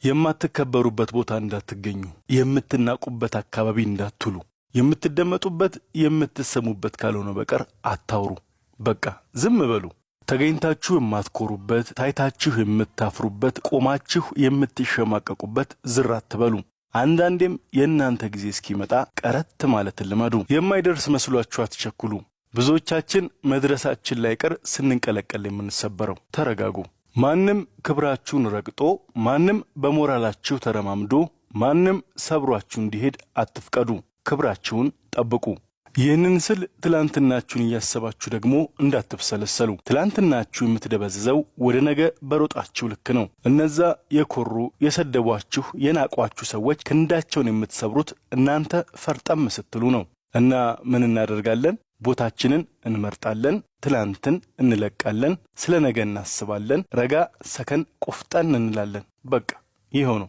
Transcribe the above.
የማትከበሩበት ቦታ እንዳትገኙ፣ የምትናቁበት አካባቢ እንዳትሉ፣ የምትደመጡበት የምትሰሙበት ካልሆነ በቀር አታውሩ። በቃ ዝም በሉ። ተገኝታችሁ የማትኮሩበት፣ ታይታችሁ የምታፍሩበት፣ ቆማችሁ የምትሸማቀቁበት ዝር አትበሉ። አንዳንዴም የእናንተ ጊዜ እስኪመጣ ቀረት ማለት ልመዱ። የማይደርስ መስሏችሁ አትቸኩሉ። ብዙዎቻችን መድረሳችን ላይ ቀር ስንንቀለቀል የምንሰበረው። ተረጋጉ። ማንም ክብራችሁን ረግጦ፣ ማንም በሞራላችሁ ተረማምዶ፣ ማንም ሰብሯችሁ እንዲሄድ አትፍቀዱ። ክብራችሁን ጠብቁ። ይህንን ስል ትላንትናችሁን እያሰባችሁ ደግሞ እንዳትብሰለሰሉ። ትላንትናችሁ የምትደበዝዘው ወደ ነገ በሮጣችሁ ልክ ነው። እነዛ የኮሩ የሰደቧችሁ የናቋችሁ ሰዎች ክንዳቸውን የምትሰብሩት እናንተ ፈርጠም ስትሉ ነው። እና ምን እናደርጋለን? ቦታችንን እንመርጣለን፣ ትላንትን እንለቃለን፣ ስለ ነገ እናስባለን፣ ረጋ ሰከን ቆፍጠን እንላለን። በቃ ይሄው ነው።